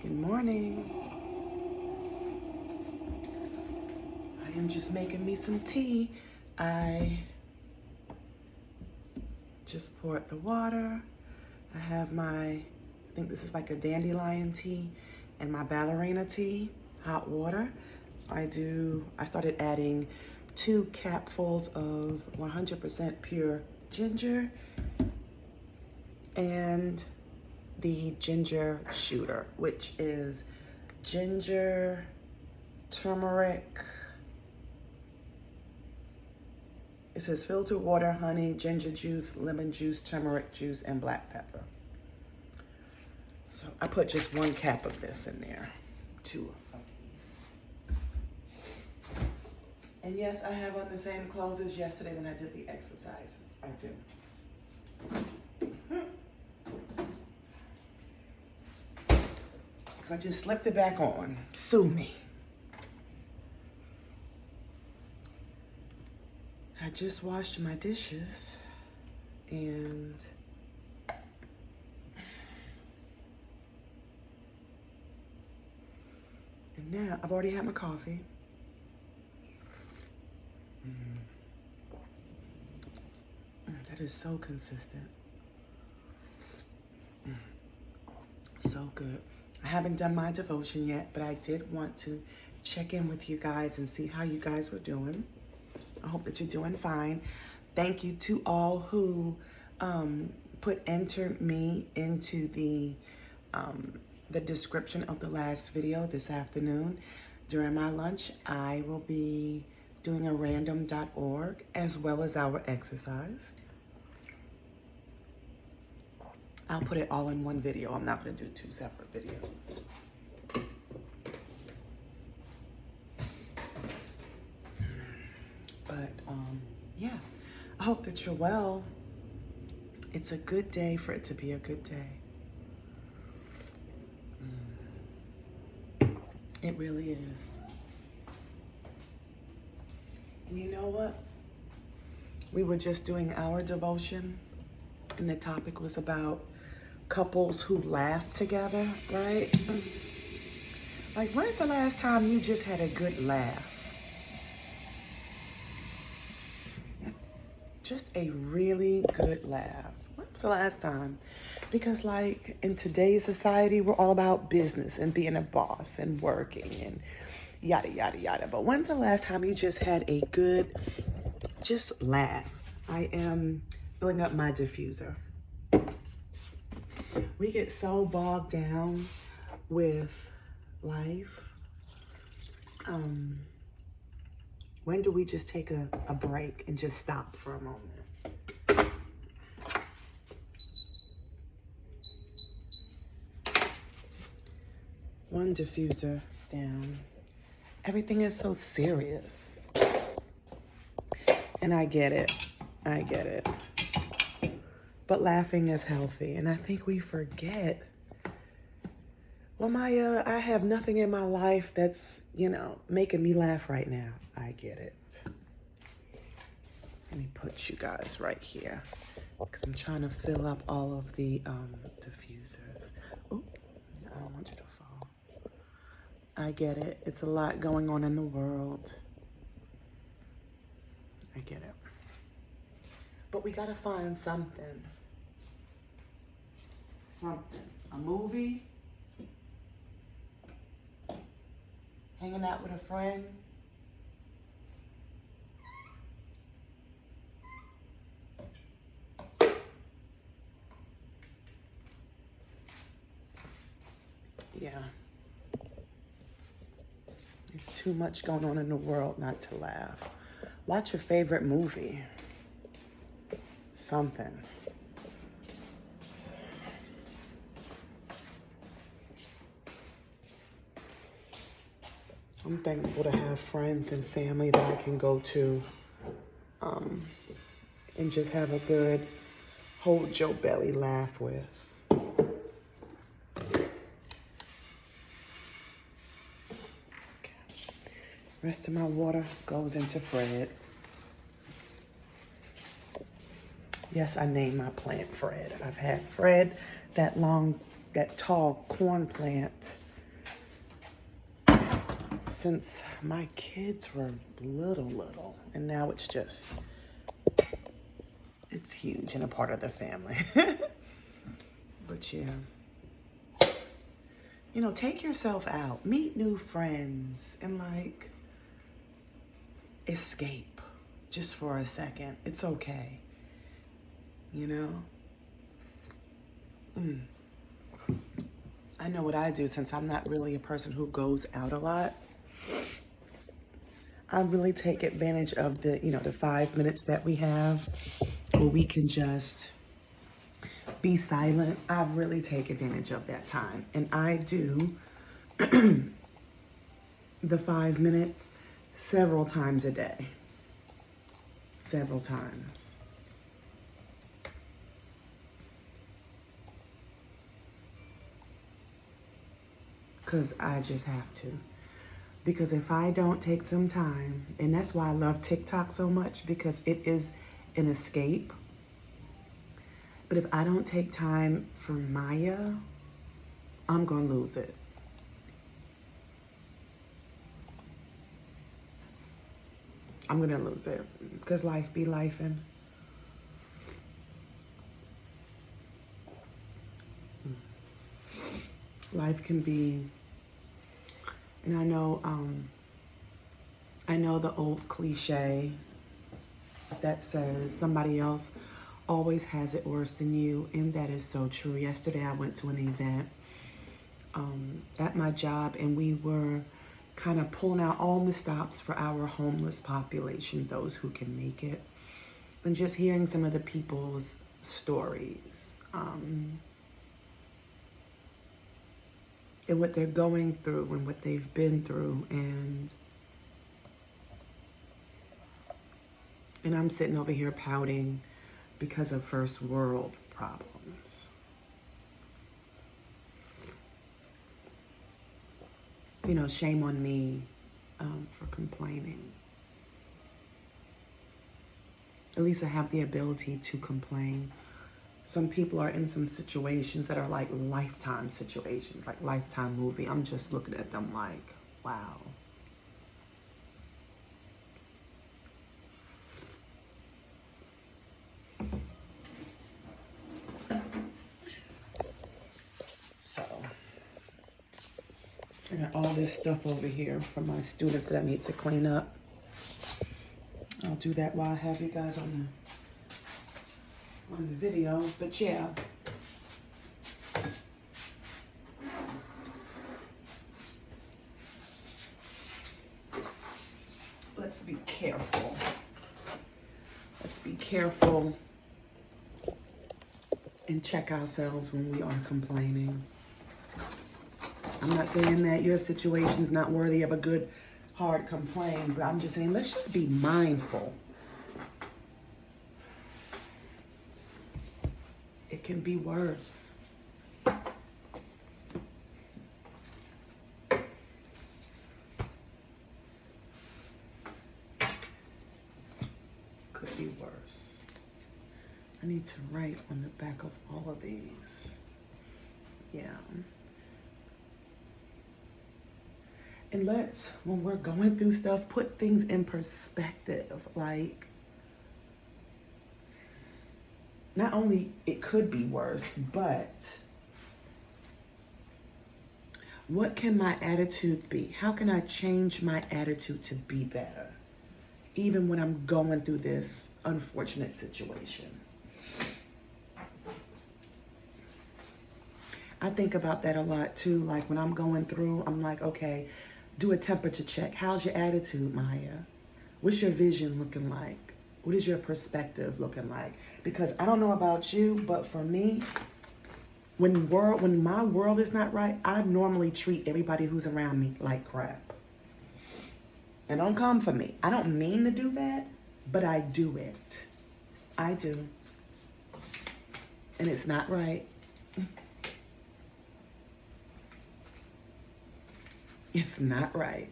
Good morning. I am just making me some tea. I just poured the water. I have I think this is like a dandelion tea and my ballerina tea, hot water. I started adding 2 capfuls of 100% pure ginger and the ginger shooter, which is ginger, turmeric. It says filtered water, honey, ginger juice, lemon juice, turmeric juice, and black pepper. So I put just 1 cap of this in there, 2 of these. And yes, I have on the same clothes as yesterday when I did the exercises. I do. I just slipped it back on. Sue me. I just washed my dishes and now I've already had my coffee. That is so consistent. So good. I haven't done my devotion yet, but I did want to check in with you guys and see how you guys were doing. I hope that you're doing fine. Thank you to all who enter me into the description of the last video this afternoon. During my lunch, I will be doing a random.org as well as our exercise. I'll put it all in one video. I'm not going to do 2 separate videos. But yeah, I hope that you're well. It's a good day for it to be a good day. It really is. And you know what? We were just doing our devotion, and the topic was about couples who laugh together, right? Like, when's the last time you just had a good laugh? Just a really good laugh. When was the last time? Because like in today's society, we're all about business and being a boss and working and yada, yada, yada. But when's the last time you just had a good, just laugh? I am filling up my diffuser. We get so bogged down with life. When do we just take a break and just stop for a moment? One diffuser down. Everything is so serious. And I get it. I get it. But laughing is healthy. And I think we forget. Well, Mayya, I have nothing in my life that's, making me laugh right now. I get it. Let me put you guys right here because I'm trying to fill up all of the diffusers. Oh, I don't want you to fall. I get it. It's a lot going on in the world. I get it. But we got to find something. Something. A movie. Hanging out with a friend. Yeah. There's too much going on in the world not to laugh. Watch your favorite movie. Something. I'm thankful to have friends and family that I can go to and just have a good hold your belly laugh with. Okay. Rest of my water goes into Fred. Yes, I named my plant Fred. I've had Fred, that tall corn plant, since my kids were little, and now it's just, it's huge and a part of the family. But yeah, you know, take yourself out, meet new friends, and like escape just for a second. It's okay, you know? I know what I do since I'm not really a person who goes out a lot. I really take advantage of the, you know, the 5 minutes that we have where we can just be silent. I really take advantage of that time. And I do the 5 minutes several times a day. Several times. Because I just have to. Because if I don't take some time, and that's why I love TikTok so much, because it is an escape. But if I don't take time for Mayya, I'm going to lose it. I'm going to lose it because life be lifing. Life can be, and I know the old cliche that says somebody else always has it worse than you, and that is so true. Yesterday I went to an event at my job, and we were kind of pulling out all the stops for our homeless population, those who can make it, and just hearing some of the people's stories and what they're going through and what they've been through, and I'm sitting over here pouting because of first world problems. You know, shame on me for complaining. At least I have the ability to complain. Some people are in some situations that are like lifetime situations, like Lifetime movie. I'm just looking at them like, wow. So, I got all this stuff over here from my students that I need to clean up. I'll do that while I have you guys on the video. But yeah. Let's be careful. Let's be careful and check ourselves when we are complaining. I'm not saying that your situation's not worthy of a good, hard complaint, but I'm just saying let's just be mindful. It can be worse. Could be worse. I need to write on the back of all of these. Yeah. And let's, when we're going through stuff, put things in perspective. Like, not only it could be worse, but what can my attitude be? How can I change my attitude to be better, even when I'm going through this unfortunate situation? I think about that a lot too. Like when I'm going through, I'm like, okay, do a temperature check. How's your attitude, Mayya? What's your vision looking like? What is your perspective looking like? Because I don't know about you, but for me, when my world is not right, I normally treat everybody who's around me like crap. And don't come for me. I don't mean to do that, but I do it. I do. And it's not right. It's not right.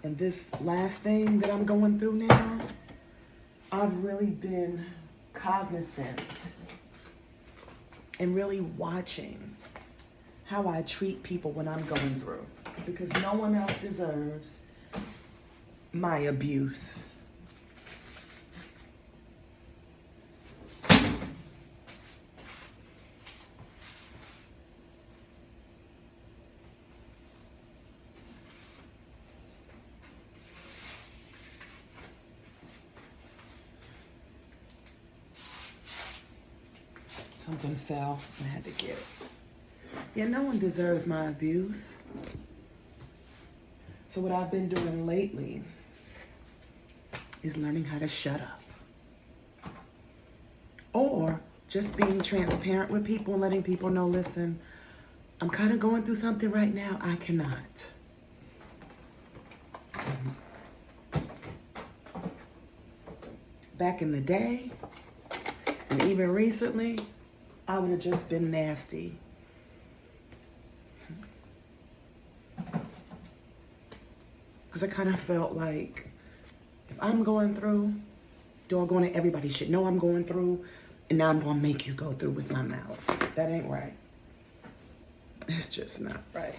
And this last thing that I'm going through now, I've really been cognizant and really watching how I treat people when I'm going through, because no one else deserves my abuse. Something fell. I had to get it. Yeah, no one deserves my abuse. So what I've been doing lately is learning how to shut up. Or just being transparent with people and letting people know, listen, I'm kind of going through something right now. I cannot. Back in the day, and even recently, I would have just been nasty. Because I kind of felt like if I'm going through, doggone it, everybody should know I'm going through, and now I'm going to make you go through with my mouth. That ain't right. It's just not right.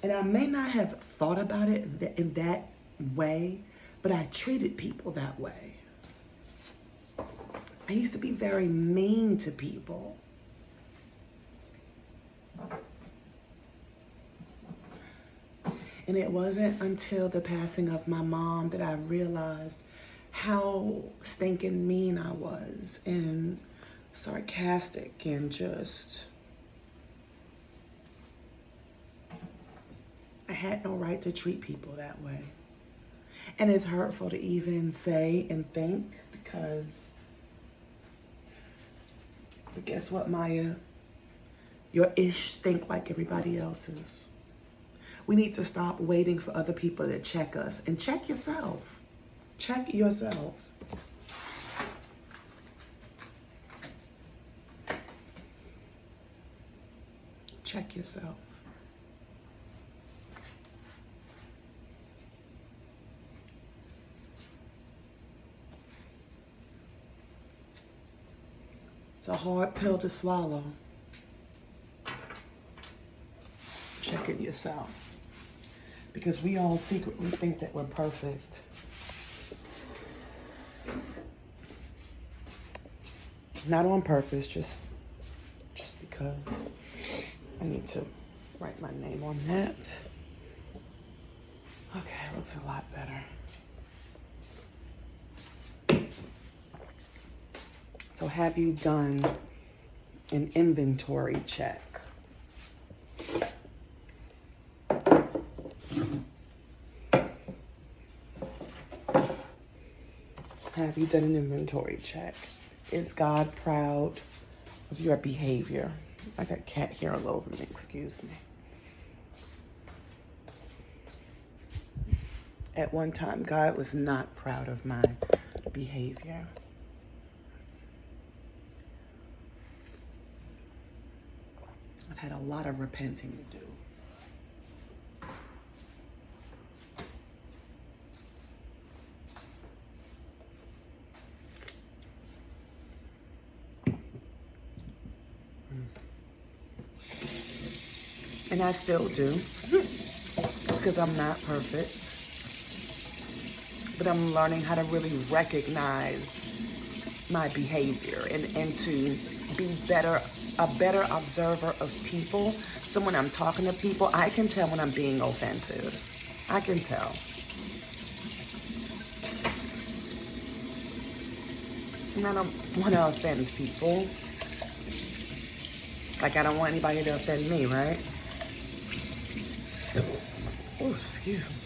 And I may not have thought about it in that way, but I treated people that way. I used to be very mean to people. And it wasn't until the passing of my mom that I realized how stinking mean I was and sarcastic and just, I had no right to treat people that way. And it's hurtful to even say and think, because but guess what, Mayya? Your ish think like everybody else's. We need to stop waiting for other people to check us and check yourself. Check yourself. Check yourself. It's a hard pill to swallow. Check it yourself. Because we all secretly think that we're perfect. Not on purpose, just because. I need to write my name on that. Okay, looks a lot better. So have you done an inventory check? Have you done an inventory check? Is God proud of your behavior? I got cat hair all over me, excuse me. At one time, God was not proud of my behavior. I've had a lot of repenting to do. And I still do, because I'm not perfect. But I'm learning how to really recognize my behavior and to be a better observer of people. So when I'm talking to people, I can tell when I'm being offensive. I can tell. And I don't want to offend people. Like I don't want anybody to offend me, right? Oh, excuse me.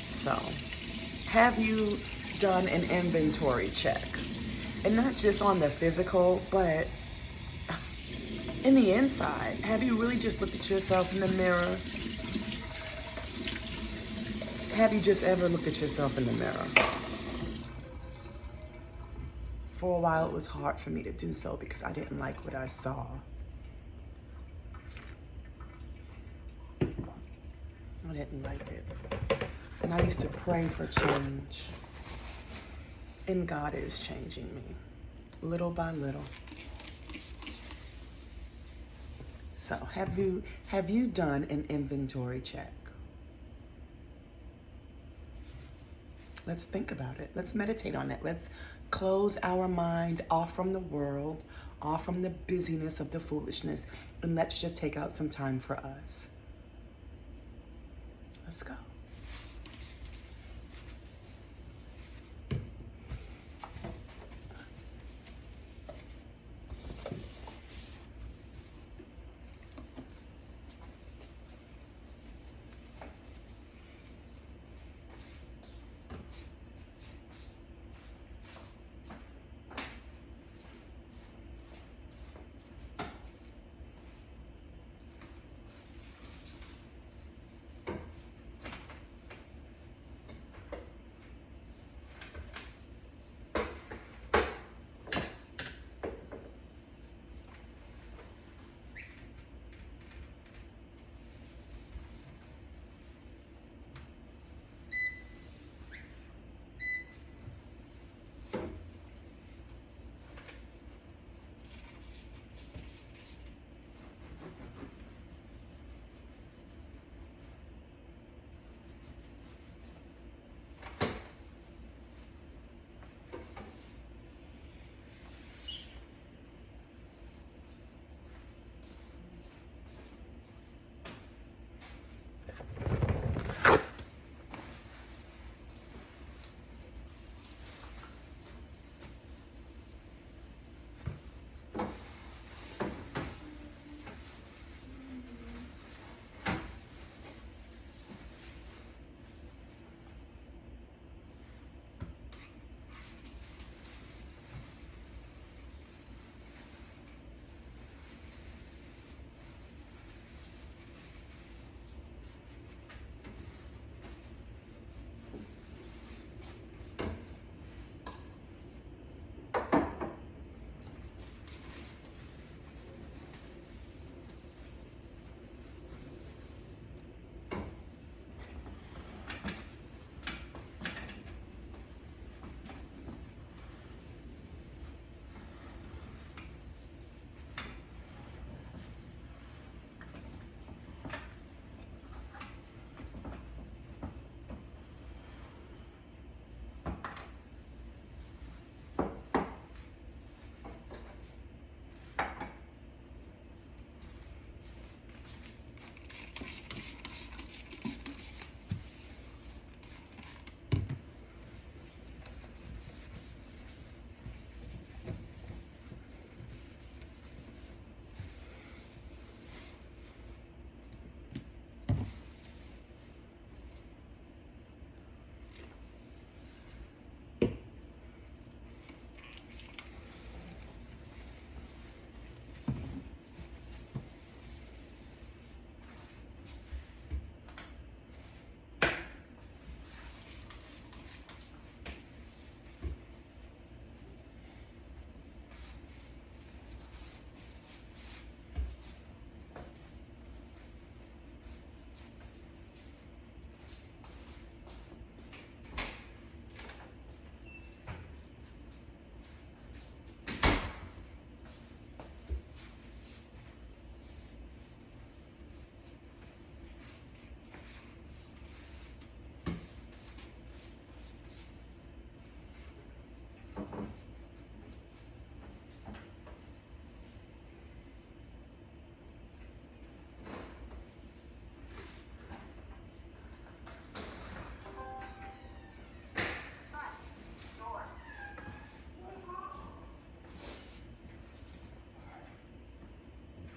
So, have you done an inventory check? And not just on the physical, but in the inside. Have you really just looked at yourself in the mirror? Have you just ever looked at yourself in the mirror? For a while, it was hard for me to do so because I didn't like what I saw. I didn't like it. And I used to pray for change. And God is changing me little by little. So have you done an inventory check? Let's think about it. Let's meditate on it. Let's close our mind off from the world, off from the busyness of the foolishness, and let's just take out some time for us. Let's go.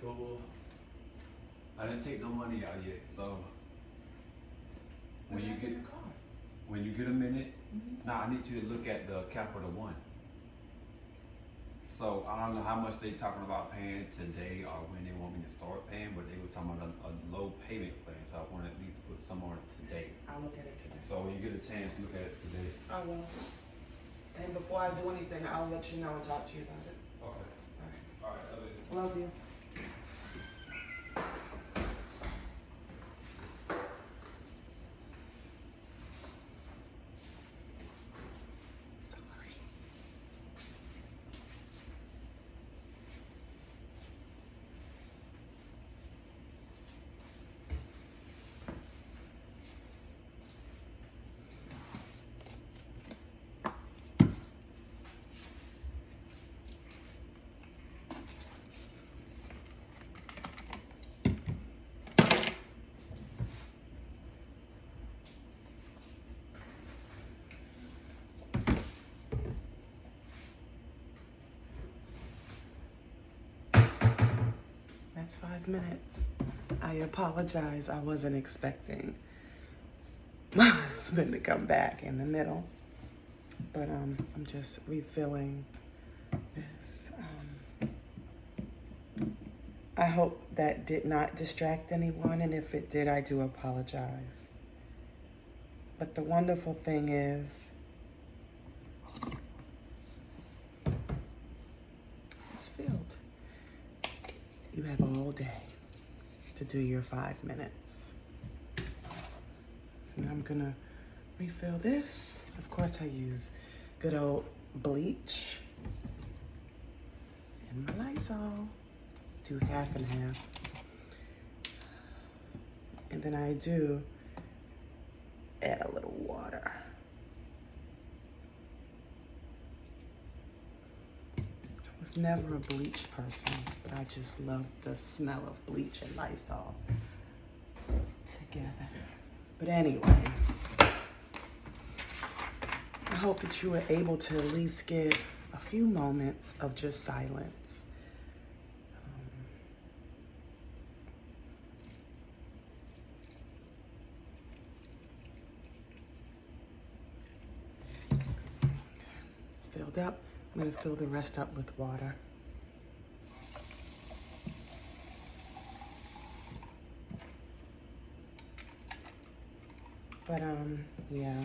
Cool. I didn't take no money out yet, so when you get a minute, I need you to look at the Capital One. So I don't know how much they talking about paying today or when they want me to start paying, but they were talking about a low payment plan. So I want to at least put some on it today. I'll look at it today. So when you get a chance, look at it today. I will. And before I do anything, I'll let you know and talk to you about it. Okay. All right. All right. Love you. Sorry. That's 5 minutes. I apologize. I wasn't expecting my husband to come back in the middle. But I'm just refilling this. I hope that did not distract anyone, and if it did, I do apologize. But the wonderful thing is, it's filled. You have all day to do your 5 minutes. So now I'm gonna refill this. Of course, I use good old bleach and my Lysol. Do half and half. And then I do add a little water. I was never a bleach person, but I just love the smell of bleach and Lysol together. But anyway, I hope that you were able to at least get a few moments of just silence. Filled up. I'm going to fill the rest up with water. But yeah.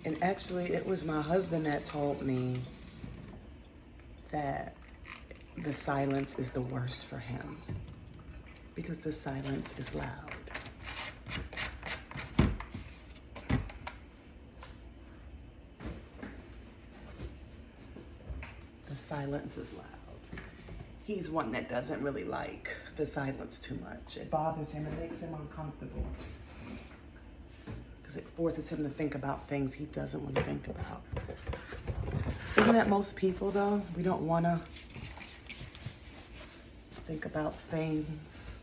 And actually, it was my husband that told me that the silence is the worst for him because the silence is loud. The silence is loud. He's one that doesn't really like the silence too much. It bothers him, it makes him uncomfortable. Because it forces him to think about things he doesn't want to think about. Isn't that most people though? We don't want to think about things.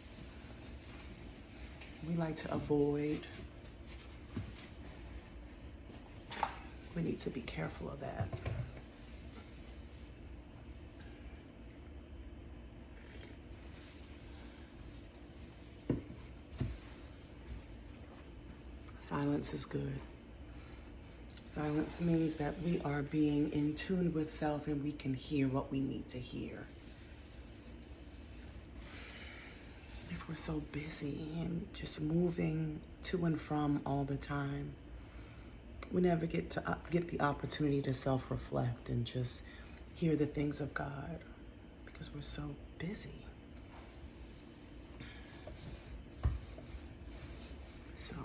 We like to avoid. We need to be careful of that. Silence is good. Silence means that we are being in tune with self and we can hear what we need to hear. If we're so busy and just moving to and from all the time, we never get the opportunity to self-reflect and just hear the things of God because we're so busy. So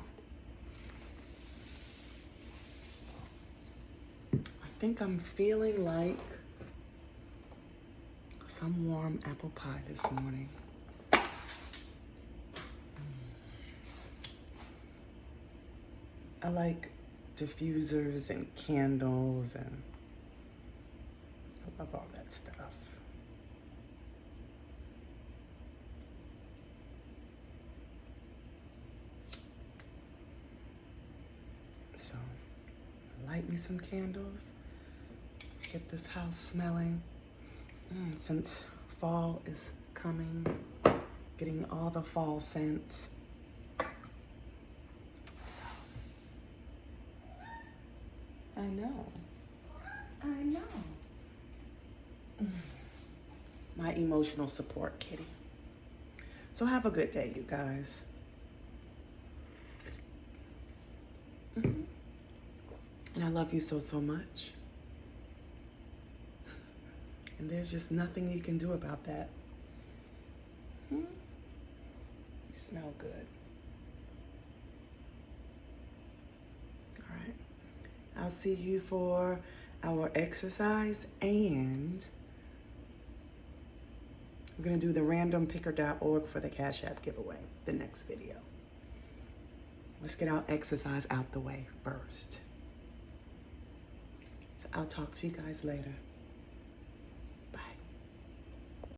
I think I'm feeling like some warm apple pie this morning. I like diffusers and candles, and I love all that stuff. So, light me some candles. Get this house smelling. Since fall is coming, getting all the fall scents. So, I know. My emotional support kitty. So have a good day, you guys. And I love you so, so much. And there's just nothing you can do about that. You smell good. All right. I'll see you for our exercise, and we're going to do the randompicker.org for the Cash App giveaway, the next video. Let's get our exercise out the way first. So I'll talk to you guys later.